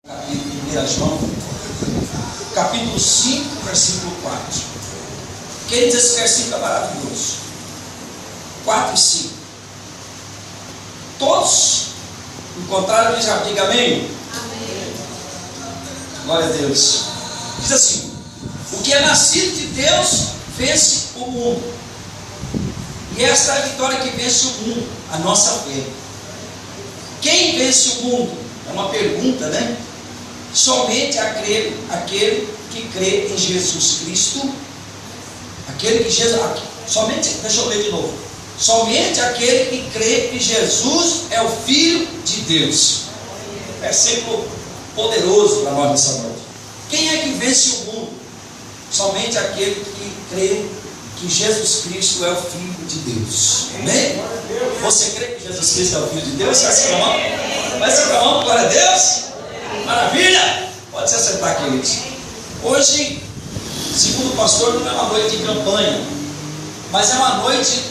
1 João, capítulo 5, versículo 4. Quem diz esse versículo é maravilhoso. 4 e 5. Todos encontraram, diga amém? Amém. Glória a Deus. Diz assim: o que é nascido de Deus vence o mundo. E esta é a vitória que vence o mundo, a nossa fé. Quem vence o mundo? É uma pergunta, né? Somente aquele que crê em Jesus Cristo. Aquele que Jesus. Somente, deixa eu ler de novo. Somente aquele que crê que Jesus é o Filho de Deus. Versículo poderoso para nós nessa noite. Quem é que vence o mundo? Somente aquele que crê que Jesus Cristo é o Filho de Deus. Amém? Você crê que Jesus Cristo é o Filho de Deus? Vai se clamar? Vai se clamar, glória a Deus? Maravilha! Pode se assentar, queridos. Hoje, segundo o pastor, não é uma noite de campanha, mas é uma noite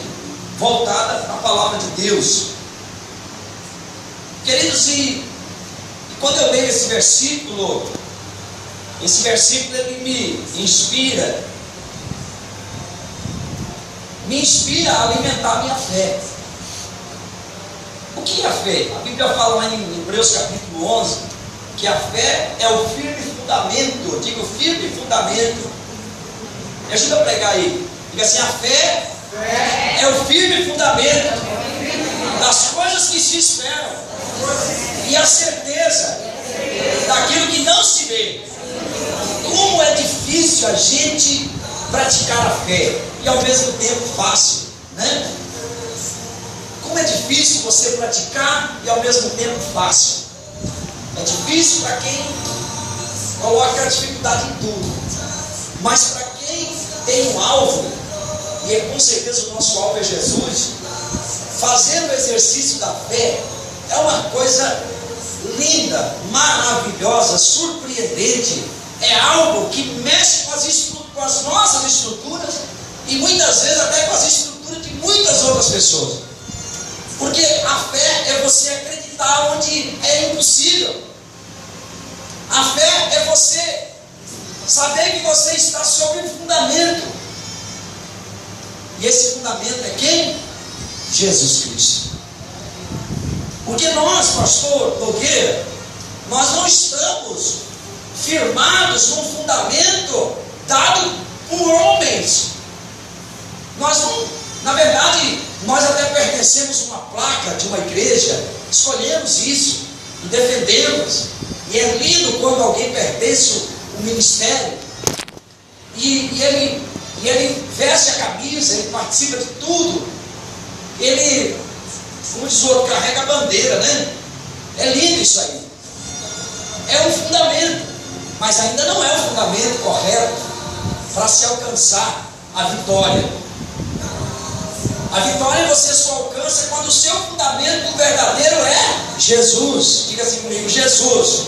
voltada à palavra de Deus. Queridos, e quando eu leio esse versículo ele me inspira a alimentar a minha fé. O que é a fé? A Bíblia fala lá em Hebreus capítulo 11 que a fé é o firme fundamento. Eu digo firme fundamento. Me ajuda a pregar aí. Diga assim: a fé é o firme fundamento das coisas que se esperam e a certeza daquilo que não se vê. Como é difícil a gente praticar a fé e ao mesmo tempo fácil, né? Como é difícil você praticar e ao mesmo tempo fácil. É difícil para quem coloca a dificuldade em tudo, mas para quem tem um alvo, e é com certeza o nosso alvo é Jesus, fazer o exercício da fé é uma coisa linda, maravilhosa, surpreendente. É algo que mexe com as nossas estruturas e muitas vezes até com as estruturas de muitas outras pessoas. Porque a fé é você acreditar onde é impossível. A fé é você saber que você está sobre um fundamento. E esse fundamento é quem? Jesus Cristo. Porque nós, pastor Nogueira, nós não estamos firmados num fundamento dado por homens. Nós não, na verdade, nós até pertencemos a uma placa de uma igreja, escolhemos isso e defendemos. E é lindo quando alguém pertence ao ministério e ele veste a camisa, ele participa de tudo, ele, como diz o outro, carrega a bandeira, né? É lindo isso aí. É um fundamento, mas ainda não é o fundamento correto para se alcançar a vitória. A vitória você só alcança quando o seu fundamento verdadeiro é Jesus. Diga assim comigo: Jesus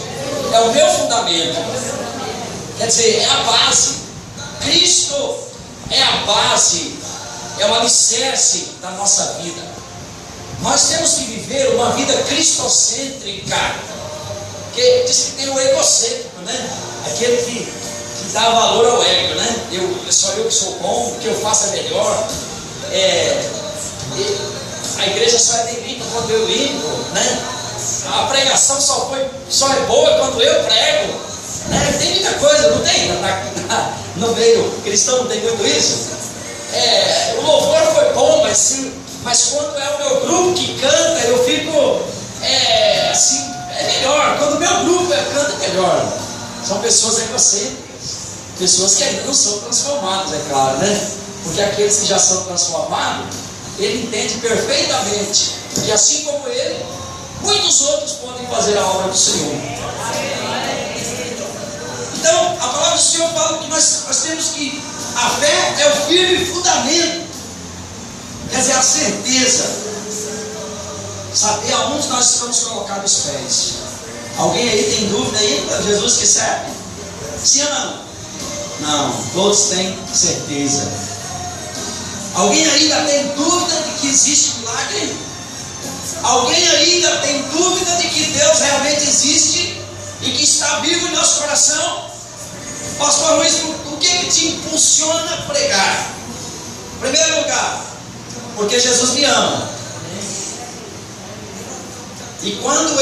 é o meu fundamento. Quer dizer, é a base. Cristo é a base, é o alicerce da nossa vida. Nós temos que viver uma vida cristocêntrica, que diz que tem o egocêntrico, né? Aquele que dá valor ao ego, né? Só eu que sou bom, o que eu faço é melhor. A igreja só é bem limpa quando eu limpo, né? A pregação só é boa quando eu prego, né? Tem muita coisa, não tem? No meio cristão não tem muito isso. O louvor foi bom, mas quando é o meu grupo que canta, eu fico assim, é melhor. Quando o meu grupo canta, é melhor. São pessoas egocêntricas, pessoas que ainda não são transformadas, é claro, né? Porque aqueles que já são transformados, ele entende perfeitamente que assim como ele, muitos outros podem fazer a obra do Senhor. Então, a palavra do Senhor fala que nós temos que a fé é o firme fundamento, quer dizer, a certeza, saber aonde nós estamos colocados os pés. Alguém aí tem dúvida aí para Jesus que serve? Sim ou não? Não, todos têm certeza. Alguém ainda tem dúvida de que existe milagre? Alguém ainda tem dúvida de que Deus realmente existe? e que está vivo em nosso coração. Pastor Luiz, o que te impulsiona a pregar? Em primeiro lugar, porque Jesus me ama. E quando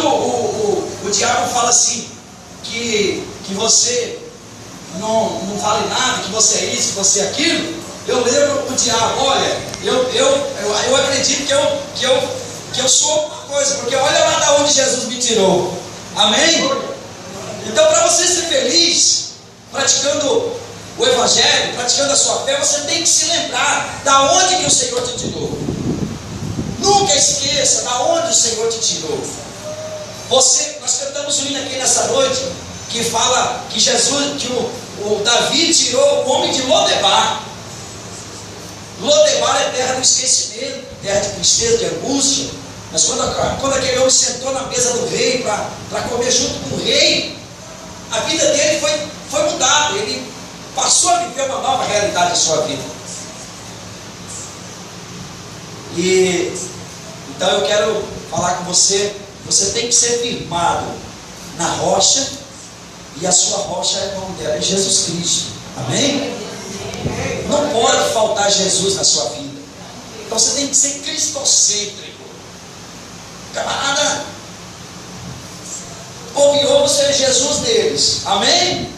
o diabo fala assim, que você não vale nada, que você é isso, que você é aquilo, eu lembro o diabo, olha, eu acredito que eu sou uma coisa, porque olha lá da onde Jesus me tirou. Amém? Então, para você ser feliz, praticando o Evangelho, praticando a sua fé, você tem que se lembrar da onde que o Senhor te tirou. Nunca esqueça da onde o Senhor te tirou. Nós cantamos um hino aqui nessa noite, que fala que o Davi tirou o homem de Lodebar. Lodebar é terra do esquecimento, terra de tristeza, de angústia. Mas quando aquele homem sentou na mesa do rei para comer junto com o rei, a vida dele foi mudada. Ele passou a viver uma nova realidade em sua vida. Então eu quero falar com você. Você tem que ser firmado na rocha, e a sua rocha é o nome dela, é Jesus Cristo. Amém? Não pode faltar Jesus na sua vida. Então você tem que ser cristocêntrico. Camarada, ouviu ser Jesus deles. Amém?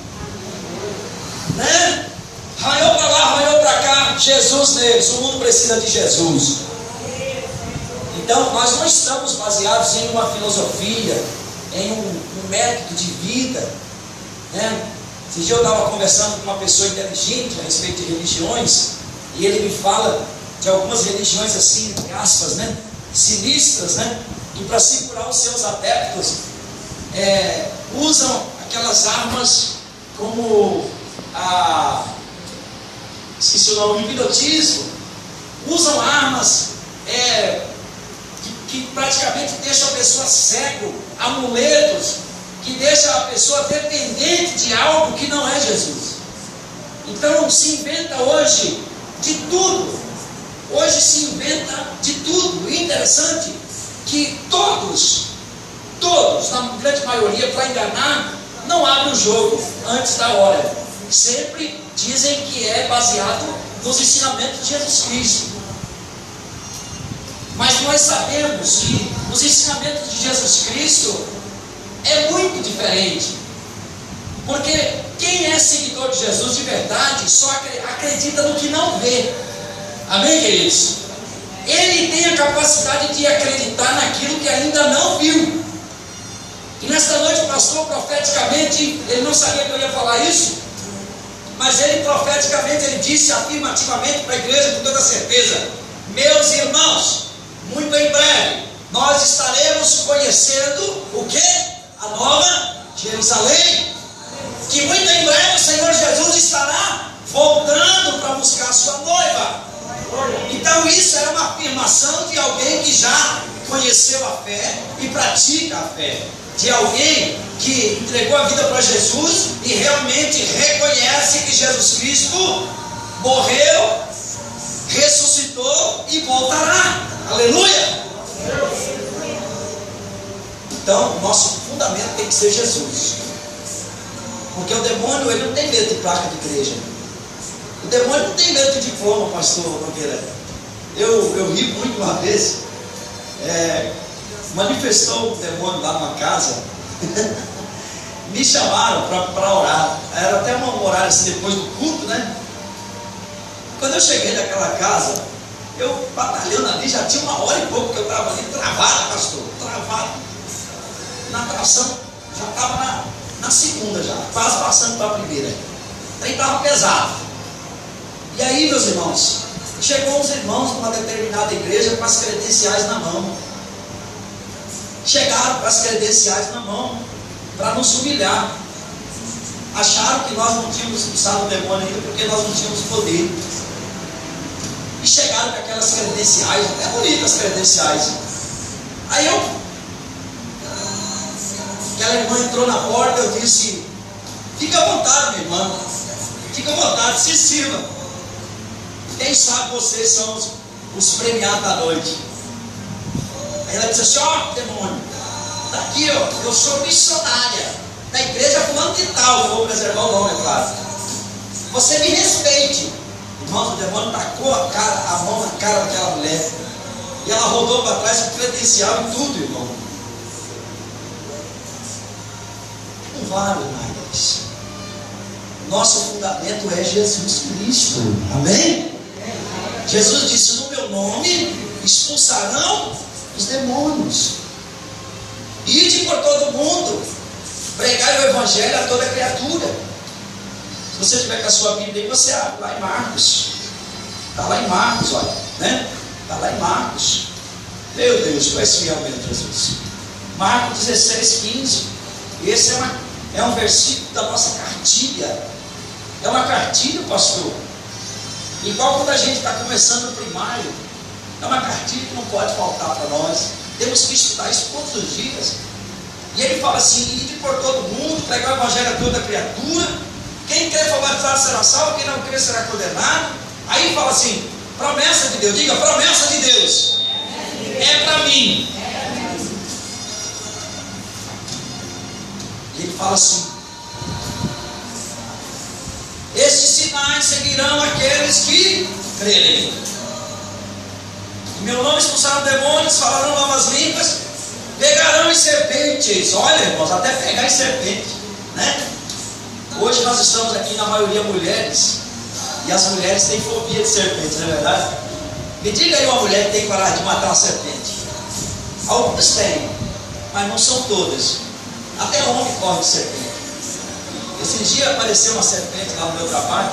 Né? Arranhou para lá, arranhou para cá, Jesus neles. O mundo precisa de Jesus. Então nós não estamos baseados em uma filosofia, em um método de vida, né? Esse dia eu estava conversando com uma pessoa inteligente a respeito de religiões, e ele me fala de algumas religiões assim, entre aspas, né? Sinistras, né? Que para segurar os seus adeptos usam aquelas armas como esqueci o nome, o hipnotismo. Usam armas que praticamente deixam a pessoa cego, amuletos que deixam a pessoa dependente de algo que não é Jesus. Então se inventa hoje de tudo. Hoje se inventa de tudo. O interessante é que todos, na grande maioria, para enganar, não abrem o jogo antes da hora. Sempre dizem que é baseado nos ensinamentos de Jesus Cristo. Mas nós sabemos que os ensinamentos de Jesus Cristo é muito diferente. Porque quem é seguidor de Jesus de verdade só acredita no que não vê. Amém, queridos? Ele tem a capacidade de acreditar naquilo que ainda não viu. E nesta noite o pastor profeticamente, ele não sabia que eu ia falar isso, mas ele profeticamente, ele disse afirmativamente para a igreja com toda certeza: meus irmãos, muito em breve nós estaremos conhecendo o que? A nova Jerusalém. Que muito em breve o Senhor Jesus estará voltando para buscar a sua noiva. Então isso era uma afirmação de alguém que já conheceu a fé e pratica a fé, de alguém que entregou a vida para Jesus e realmente reconhece que Jesus Cristo morreu, ressuscitou e voltará. Aleluia! Então nosso fundamento tem que ser Jesus. Porque o demônio, ele não tem medo de placa de igreja. O demônio não tem medo de diploma, pastor Nogueira. Eu ri muito uma vez. Manifestou um demônio lá numa casa. Me chamaram para orar. Era até um horário assim, depois do culto, né? Quando eu cheguei naquela casa, eu batalhando ali, já tinha 1 hora e pouco que eu estava ali, travado, pastor, travado. Na tração, já estava na segunda já, quase passando para a primeira. Aí estava pesado. E aí, meus irmãos, chegou uns irmãos de uma determinada igreja com as credenciais na mão. Chegaram com as credenciais na mão para nos humilhar. Acharam que nós não tínhamos expulsado o demônio ainda porque nós não tínhamos poder. E chegaram com aquelas credenciais, até bonitas as credenciais. Aí aquela irmã entrou na porta, eu disse: fica à vontade, minha irmã, fica à vontade, se sirva. Quem sabe vocês são os premiados da noite. Aí ela disse assim: ó, demônio, Está aqui, ó, eu sou missionária da igreja fulano de tal, eu vou preservar o nome, é claro. Você me respeite. Irmão, o demônio tacou a mão na cara daquela mulher. E ela rodou para trás com credencial e tudo, irmão. Não vale mais. Nosso fundamento é Jesus Cristo. Amém? Jesus disse: no meu nome expulsarão os demônios. Ide por todo mundo, pregai o evangelho a toda criatura. Se você tiver com a sua Bíblia aí, você abre lá em Marcos. Está lá em Marcos, olha, né? Está lá em Marcos. Meu Deus, tu és fiel mesmo, Jesus. Marcos 16, 15. Esse é um versículo da nossa cartilha. É uma cartilha, pastor. Igual quando a gente está começando o primário, é uma cartilha que não pode faltar para nós. Temos que estudar isso todos os dias. E ele fala assim: ide por todo mundo, pregar o evangelho a toda criatura. Quem crer for batizado será salvo, quem não crer será condenado. Aí fala assim: promessa de Deus. Diga, promessa de Deus é para mim. E ele fala assim: esses sinais seguirão aqueles que crerem. Em meu nome expulsarão demônios, falarão novas línguas, pegarão em serpentes. Olha, irmãos, até pegar em serpente, né? Hoje nós estamos aqui na maioria mulheres, e as mulheres têm fobia de serpente, não é verdade? Me diga aí uma mulher que tem coragem de matar uma serpente. Algumas têm, mas não são todas. Até homem corre de serpente. Esses dias apareceu uma serpente lá no meu trabalho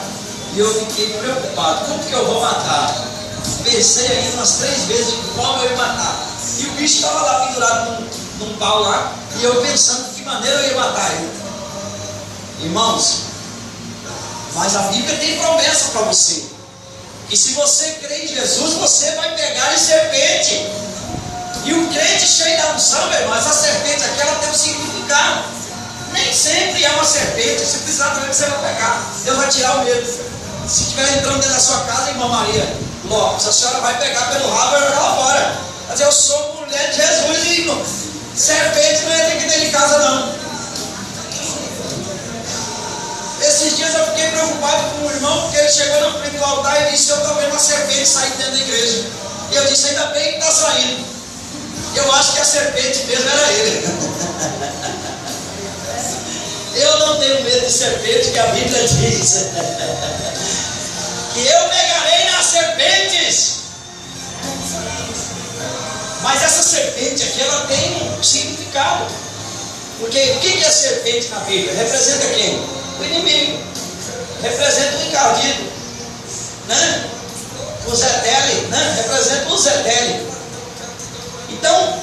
e eu fiquei preocupado. Como que eu vou matar? Pensei aí umas 3 vezes de como eu ia matar. E o bicho estava lá pendurado num pau lá, e eu pensando de que maneira eu ia matar ele. Irmãos, mas a Bíblia tem promessa para você. Que se você crê em Jesus, você vai pegar em serpente. E o crente cheio da unção, meu irmão, essa serpente aqui, ela tem um significado. Nem sempre é uma serpente. Se precisar também você vai pegar. Deus vai tirar o medo. Se estiver entrando dentro da sua casa, irmã Maria Lopes, a senhora vai pegar pelo rabo e vai jogar lá fora. Mas eu sou mulher de Jesus e serpente não entra aqui dentro de casa não. Esses dias eu fiquei preocupado com o irmão, porque ele chegou na frente do altar e disse: eu estou vendo uma serpente sair dentro da igreja. E eu disse: ainda bem que está saindo. Eu acho que a serpente mesmo era ele. Eu não tenho medo de serpente, que a Bíblia diz que eu pegarei nas serpentes. Mas essa serpente aqui, ela tem um significado. Porque o que é serpente na Bíblia? Representa quem? O inimigo. Representa o encardido, né? O Zedele, né? Representa o Zedele. Então,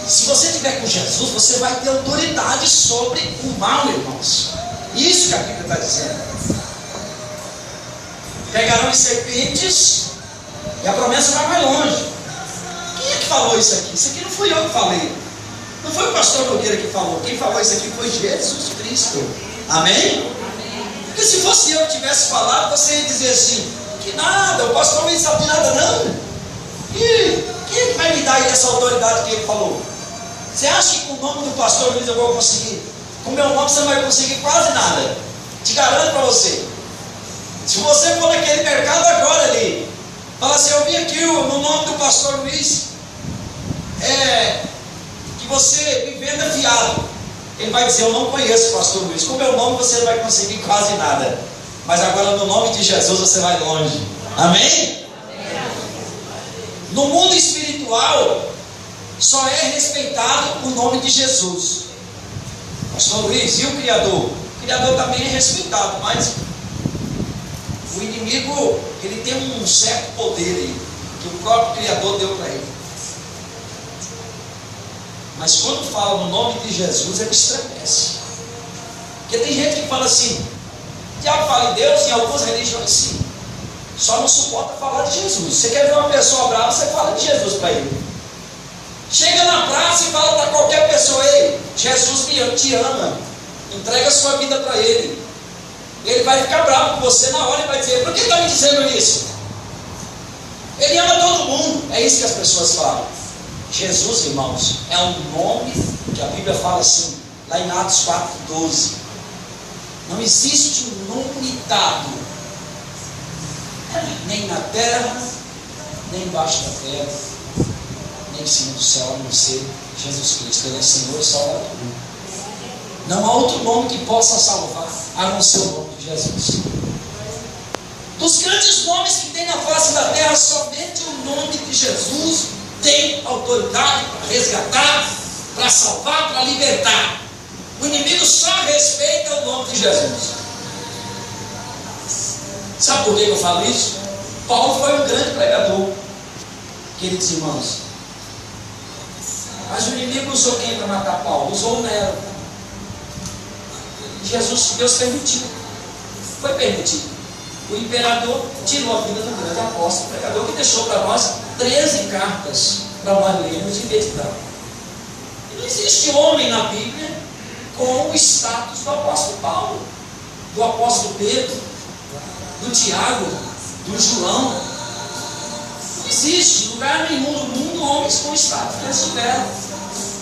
se você estiver com Jesus, você vai ter autoridade sobre o mal, irmãos. Isso que a Bíblia está dizendo. Pegarão em serpentes, e a promessa vai mais longe. Quem é que falou isso aqui? Isso aqui não fui eu que falei. Não foi o pastor Nogueira que falou. Quem falou isso aqui foi Jesus Cristo. Amém? Porque se fosse eu que tivesse falado, você ia dizer assim: que nada, o pastor não sabe de nada não. E quem é que vai me dar aí essa autoridade que ele falou? Você acha que com o nome do pastor Luiz eu vou conseguir? Com o meu nome você não vai conseguir quase nada. Te garanto para você. Se você for naquele mercado agora ali, fala assim: eu vim aqui no nome do pastor Luiz, que você me venda fiado. Ele vai dizer: eu não conheço o pastor Luiz. Com o meu nome você não vai conseguir quase nada. Mas agora no nome de Jesus você vai longe. Amém? No mundo espiritual, só é respeitado o nome de Jesus. Pastor Luiz, e o Criador? O Criador também é respeitado, mas o inimigo, ele tem um certo poder aí, que o próprio Criador deu para ele. Mas quando fala no nome de Jesus, ele estremece. Porque tem gente que fala assim: o diabo fala em Deus, em algumas religiões sim, só não suporta falar de Jesus. Você quer ver uma pessoa brava, você fala de Jesus para ele. Chega na praça e fala para qualquer pessoa: ei, Jesus te ama, entrega a sua vida para ele. Ele vai ficar bravo com você na hora e vai dizer: por que está me dizendo isso? Ele ama todo mundo. É isso que as pessoas falam. Jesus, irmãos, é um nome que a Bíblia fala assim, lá em Atos 4:12. Não existe um nome dado, nem na terra, nem embaixo da terra, nem em cima do céu, a não ser Jesus Cristo. Ele é Senhor e Salvador. Não há outro nome que possa salvar, a não ser o nome de Jesus. Dos grandes nomes que tem na face da terra, somente o nome de Jesus tem autoridade para resgatar, para salvar, para libertar. O inimigo só respeita o nome de Jesus. Sabe por que eu falo isso? Paulo foi um grande pregador, queridos irmãos. Mas o inimigo usou quem para matar Paulo? Usou o Nero. Deus permitiu. Foi permitido. O imperador tirou a vida do grande apóstolo, pregador, que deixou para nós 13 cartas para nós lermos e meditar. E não existe homem na Bíblia com o status do apóstolo Paulo, do apóstolo Pedro, do Tiago, do João. Não existe em lugar nenhum do mundo homens com o status que eles tiveram.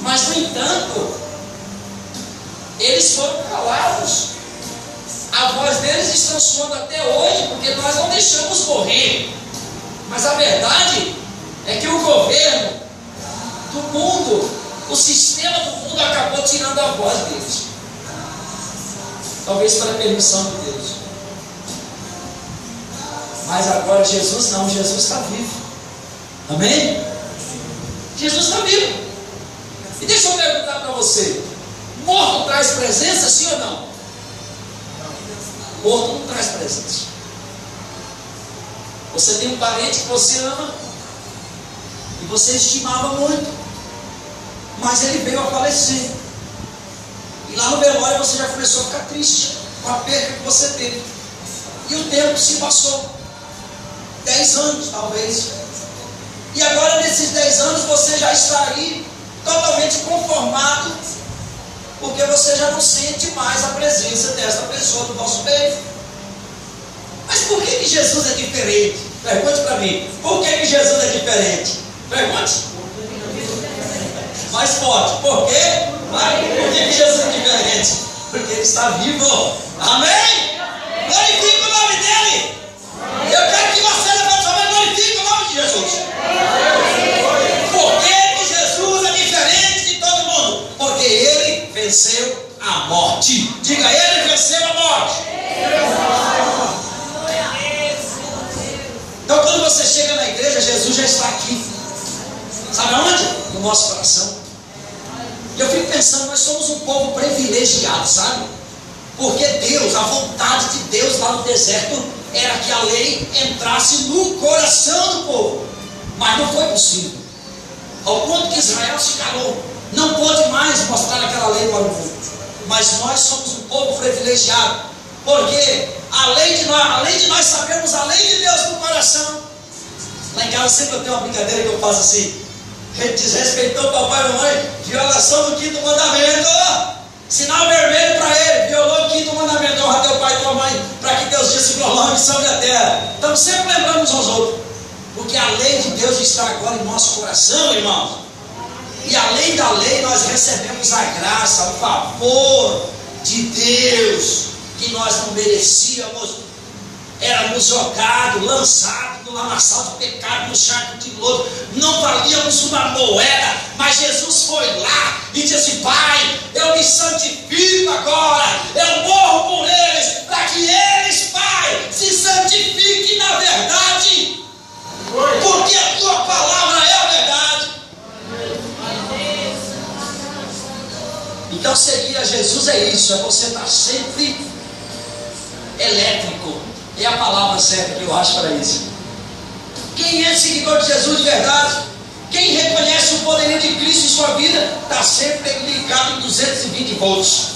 Mas, no entanto, eles foram calados. A voz deles está soando até hoje, porque nós não deixamos morrer. Mas a verdade é que o governo do mundo, o sistema do mundo acabou tirando a voz deles. Talvez pela permissão de Deus. Mas agora Jesus não, Jesus está vivo. Amém? Jesus está vivo. E deixa eu perguntar para você: morto traz presença, sim ou não? Morto não traz presença. Você tem um parente que você ama e você estimava muito, mas ele veio a falecer. E lá no velório você já começou a ficar triste com a perda que você teve. E o tempo se passou. 10 anos talvez. E agora nesses 10 anos você já está aí totalmente conformado, porque você já não sente mais a presença dessa pessoa do vosso meio. Mas por que Jesus é diferente? Pergunte para mim. Por que Jesus é diferente? Pergunte. Mais forte. Por quê? Por que Jesus é diferente? Porque Ele está vivo. Amém? Glorifica o nome dEle. Eu quero que você levante sua mão e glorifique o nome de Jesus. Por que Jesus é diferente de todo mundo? Porque Ele venceu a morte. Diga, Ele venceu a morte. Então quando você chega na igreja, Jesus já está aqui. Sabe aonde? No nosso coração. E eu fico pensando, nós somos um povo privilegiado, sabe? Porque Deus, a vontade de Deus lá no deserto era que a lei entrasse no coração do povo. Mas não foi possível. Ao ponto que Israel se calou. Não pôde mais mostrar aquela lei para o mundo. Mas nós somos um povo privilegiado. Porque além de nós sabermos a lei de Deus no coração. Lá em casa sempre eu tenho uma brincadeira que eu faço assim: desrespeitou o papai e a mamãe, violação do 5º mandamento. Sinal vermelho para ele, violou o 5º mandamento, honra teu pai e tua mãe, para que teus dias se prolonguem sobre a terra. Então sempre lembramos aos outros, porque a lei de Deus está agora em nosso coração, irmãos. E além da lei, nós recebemos a graça, o favor de Deus, que nós não merecíamos. Éramos jogados, lançados no lamaçal de pecado, no charco de lodo, não valíamos uma moeda, mas Jesus foi lá e disse: Pai, eu me santifico agora, eu morro por eles, para que eles, Pai, se santifiquem na verdade, porque a tua palavra é a verdade. Então seguir a Jesus é isso, é você estar sempre elétrico. É a palavra certa que eu acho para isso. Quem é seguidor de Jesus de verdade, quem reconhece o poderio de Cristo em sua vida, está sempre ligado em 220 volts.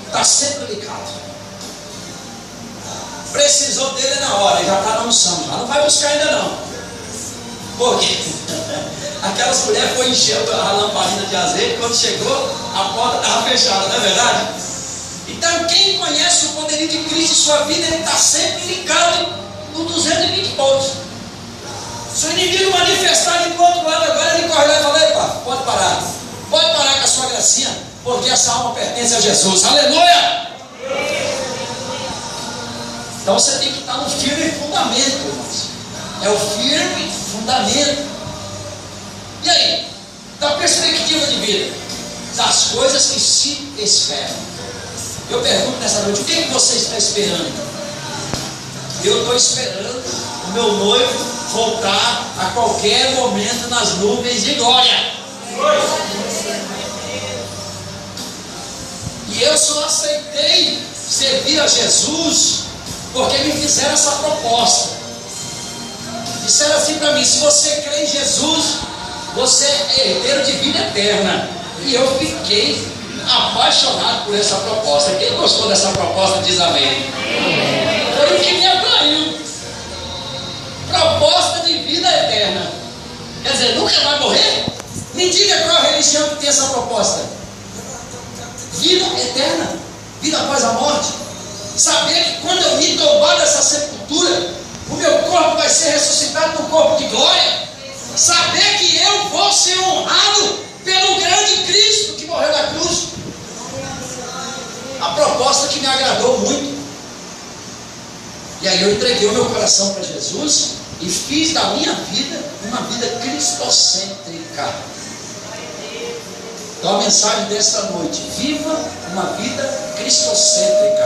Está sempre ligado. Precisou dele na hora, ele já está na unção, já não vai buscar ainda não. Por quê? Aquelas mulheres foram encher a lamparina de azeite, quando chegou, a porta estava fechada, não é verdade? Então quem conhece o poderio de Cristo em sua vida, ele está sempre ligado no 220 volts. Se o inimigo manifestar ali do outro lado agora, ele corre lá e fala: epa, pode parar com a sua gracinha, porque essa alma pertence a Jesus. Aleluia! Então você tem que estar no firme fundamento, irmãos. É o firme fundamento. E aí? Da perspectiva de vida, das coisas que se esperam. Eu pergunto nessa noite: o que você está esperando? Eu estou esperando o meu noivo voltar a qualquer momento nas nuvens de glória. E eu só aceitei servir a Jesus porque me fizeram essa proposta. Disseram assim para mim: se você crê em Jesus, você é herdeiro de vida eterna. E eu fiquei apaixonado por essa proposta. Quem gostou dessa proposta diz amém. Foi o que me atraiu. Proposta de vida eterna. Quer dizer, nunca vai morrer? Me diga qual a religião que tem essa proposta. Vida eterna, vida após a morte. Saber que quando eu me tomar dessa sepultura, o meu corpo vai ser ressuscitado no corpo de glória. Saber que eu vou ser honrado pelo grande Cristo que morreu na cruz. A proposta que me agradou muito. E aí eu entreguei o meu coração para Jesus e fiz da minha vida uma vida cristocêntrica. Então a mensagem desta noite: viva uma vida cristocêntrica.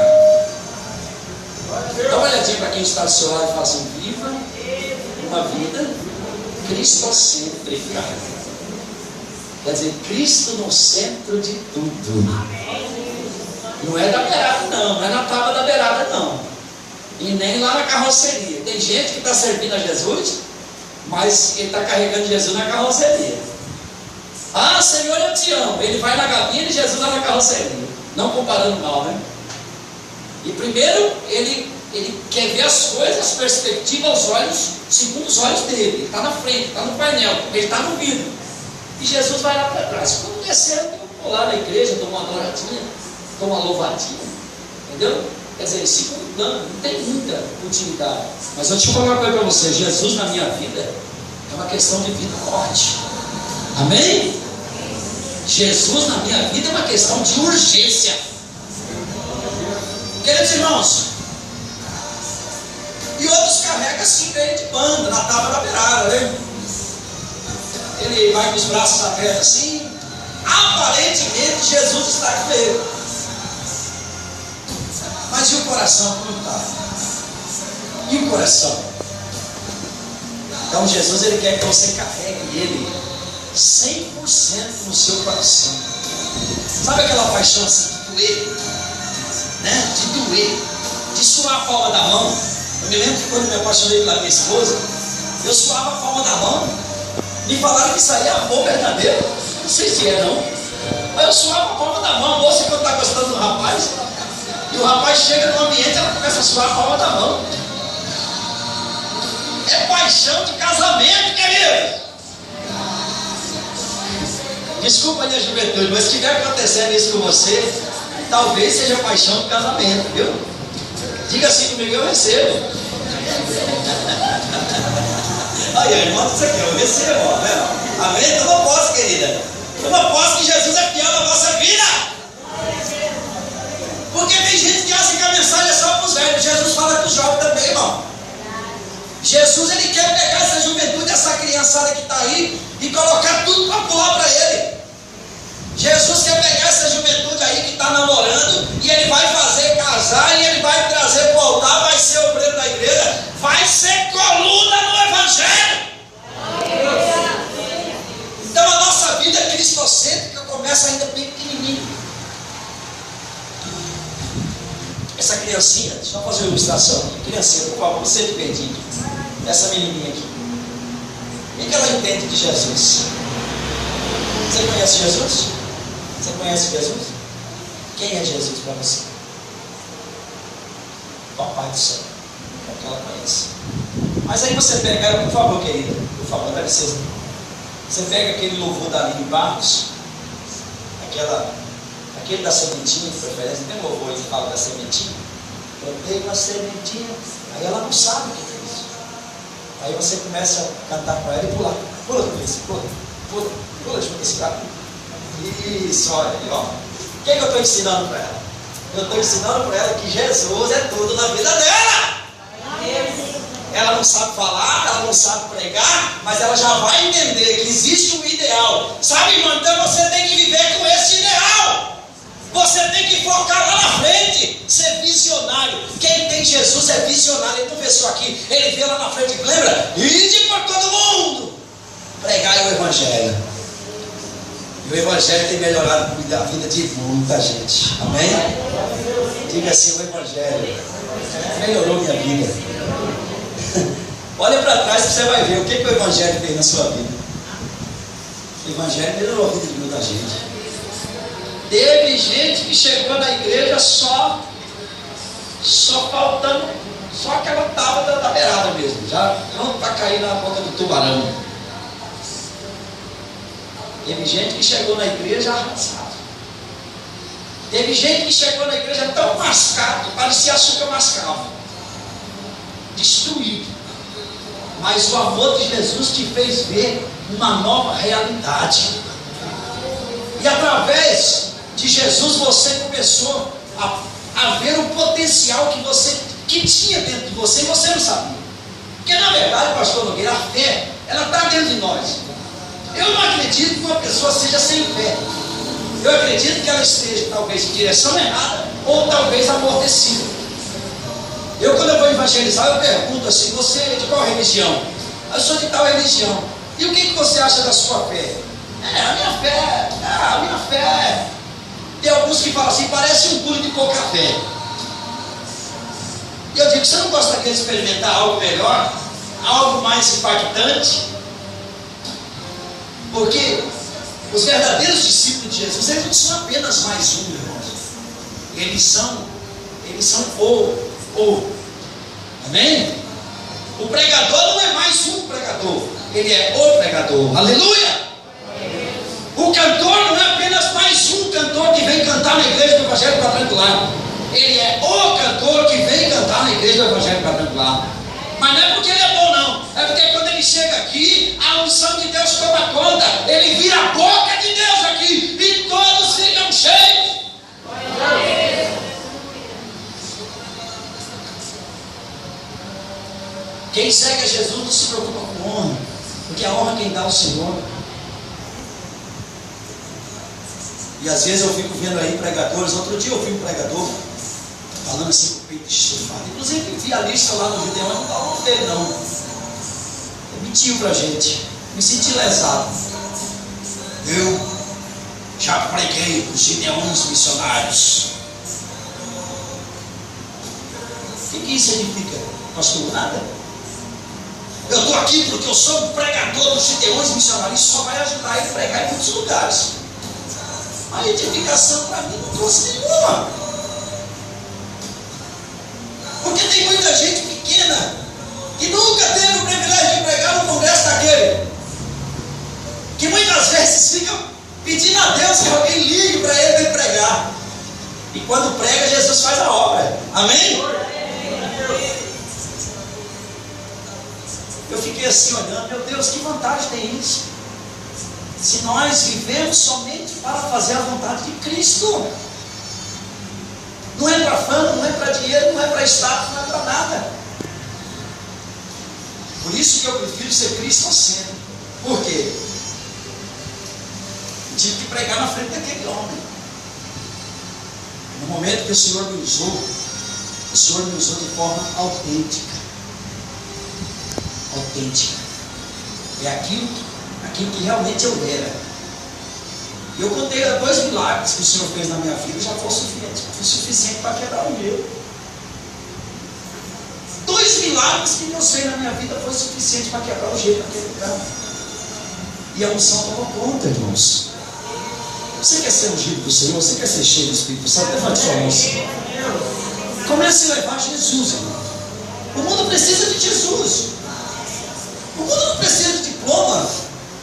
Dá uma olhadinha para quem está do seu lado e fala assim: viva uma vida cristocêntrica. Quer dizer, Cristo no centro de tudo. Não é da beirada não é na tábua da beirada não. E nem lá na carroceria. Tem gente que está servindo a Jesus, mas ele está carregando Jesus na carroceria. Ah, Senhor, eu te amo. Ele vai na gabina e Jesus vai na carroceria. Não comparando mal, né? E primeiro, ele quer ver as coisas, as perspectivas, os olhos, segundo os olhos dele. Ele está na frente, está no painel, ele está no vidro. E Jesus vai lá para trás. Quando descer, eu vou lá na igreja, dou uma adoradinha, dou uma louvadinha. Entendeu? Quer dizer, segundo plano, não tem muita utilidade. Mas eu te falar uma coisa para você: Jesus na minha vida é uma questão de vida e morte. Amém? Jesus na minha vida é uma questão de urgência. Queridos irmãos, e outros carregam assim, de banda, na tábua da beirada, né? Ele vai com os braços abertos assim, aparentemente Jesus está com ele. Mas e o coração como está? E o coração? Então Jesus, ele quer que você carregue ele 100% no seu coração. Sabe aquela paixão assim de doer? Né? De doer, de suar a palma da mão. Eu me lembro que quando me apaixonei pela minha esposa, eu suava a palma da mão. Me falaram que isso aí é amor verdadeiro. Não sei se é não. Mas eu suava a palma da mão. A moça, quando está gostando do rapaz, e o rapaz chega no ambiente, ela começa a suar a palma da mão. É paixão de casamento, querido. Desculpa a minha juventude, mas se estiver acontecendo isso com você, talvez seja paixão de casamento, viu? Diga assim comigo: eu recebo. Aí, irmão, isso aqui, eu recebo, ó, né? Amém? Toma posse, querida. Toma posse que Jesus é fiel na nossa vida. Porque tem gente que acha que a mensagem é só para os velhos. Jesus fala com os jovens também, irmão. Jesus, ele quer pegar essa juventude, essa criançada que está aí, e colocar tudo para pular para ele. Jesus quer pegar essa juventude aí que está namorando, e ele vai fazer casar, e ele vai trazer para o altar, vai ser obreiro da igreja, vai ser coluna no evangelho. Então a nossa vida cristocêntrica começa ainda bem pequenininha. Essa criancinha, deixa eu fazer uma ilustração aqui. Criancinha, por favor, você de pertinho. Essa menininha aqui. O que ela entende de Jesus? Você conhece Jesus? Você conhece Jesus? Quem é Jesus para você? Papai do céu. É o que ela conhece. Mas aí você pega ela, por favor, querida. Por favor, dá licença. Você pega aquele louvor da Aline Barros, aquele da sementinha de preferência. Tem um louvor aí que fala da sementinha? Plantei uma sementinha. Aí ela não sabe o que é isso. Aí você começa a cantar para ela e pular. Pula, pula, pula, pula, deixa eu ver esse cara. Isso, olha aí, ó. O que eu estou ensinando para ela? Eu estou ensinando para ela que Jesus é tudo na vida dela. Ela não sabe falar, ela não sabe pregar, mas ela já vai entender que existe um ideal. Sabe, irmão? Então você tem que viver com esse ideal. Você tem que focar lá na frente, ser visionário. Quem tem Jesus é visionário. Ele não vê só aqui, ele vê lá na frente. Lembra? Ide para todo mundo. Pregar o Evangelho. E o Evangelho tem melhorado a vida de muita gente. Amém? Diga assim: o Evangelho melhorou minha vida. Olha para trás que você vai ver o que o Evangelho fez na sua vida. O Evangelho melhorou a vida de muita gente. Teve gente que chegou na igreja só faltando, só aquela tábua da beirada mesmo, já pronto para cair na boca do tubarão. Teve gente que chegou na igreja arrasado. Teve gente que chegou na igreja tão mascado, parecia açúcar mascavo, destruído. Mas o amor de Jesus te fez ver uma nova realidade. E através de Jesus você começou a ver o potencial que tinha dentro de você e você não sabia. Porque na verdade, pastor Nogueira, a fé, ela está dentro de nós. Eu não acredito que uma pessoa seja sem fé. Eu acredito que ela esteja talvez em direção errada ou talvez amortecida. Quando eu vou evangelizar, eu pergunto assim: você é de qual religião? Eu sou de tal religião. E o que você acha da sua fé? A minha fé. Tem alguns que falam assim: parece um pulo de pouca fé. E eu digo: você não gostaria de experimentar algo melhor? Algo mais impactante? Porque os verdadeiros discípulos de Jesus, eles não são apenas mais um, irmãos. Eles são o. Amém? O pregador não é mais um pregador, ele é o pregador. Aleluia! O cantor não é apenas mais um cantor que vem cantar na igreja do Evangelho Quadrangular. Ele é o cantor que vem cantar na igreja do Evangelho Quadrangular. Mas não é porque ele é bom, não. É porque quando ele chega aqui, a unção de Deus toma conta. Ele vira a boca de Deus aqui e todos ficam cheios. Quem segue a Jesus não se preocupa com honra, porque a honra quem dá é o Senhor. E às vezes eu fico vendo aí pregadores. Outro dia eu vi um pregador falando assim com o peito estufado. Inclusive vi a lista lá no Gideão, não estava no dele não. Ele mentiu pra gente. Me senti lesado. Eu já preguei para os Gideões missionários. O que isso significa, pastor? Nada. Eu estou aqui porque eu sou um pregador dos Gideões missionários. Isso só vai ajudar ele a pregar em muitos lugares. A edificação para mim não trouxe nenhuma. Porque tem muita gente pequena que nunca teve o privilégio de pregar no congresso daquele, que muitas vezes fica pedindo a Deus que alguém ligue para ele vir pregar. E quando prega, Jesus faz a obra. Amém? Eu fiquei assim olhando: meu Deus, que vantagem tem isso? Se nós vivemos somente para fazer a vontade de Cristo. Não é para fama, não é para dinheiro, não é para status, não é para nada. Por isso que eu prefiro ser Cristo assim. Por quê? Eu tive que pregar na frente daquele homem. No momento que o Senhor me usou, o Senhor me usou de forma autêntica. Autêntica. É aquilo que realmente eu era. E eu contei 2 milagres que o Senhor fez na minha vida, já foi suficiente para quebrar o meu. 2 milagres que Deus fez na minha vida foi suficiente para quebrar o gelo naquele lugar. E a unção tomou conta, irmãos. Você quer ser ungido do Senhor? Você quer ser cheio do Espírito Santo? Levante sua mão. Comece a levar Jesus, irmão. O mundo precisa de Jesus. O mundo não precisa de diploma.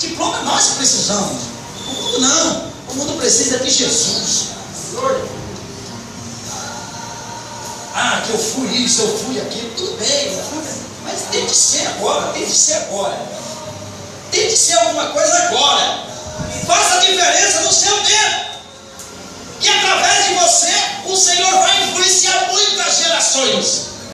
Diploma nós precisamos. O mundo não. O mundo precisa de Jesus. Que eu fui isso, eu fui aquilo. Tudo bem, eu fui. Mas tem de ser agora, tem de ser agora. Tem de ser alguma coisa agora. Faça a diferença no seu tempo. E através de você, o Senhor vai influenciar muitas gerações.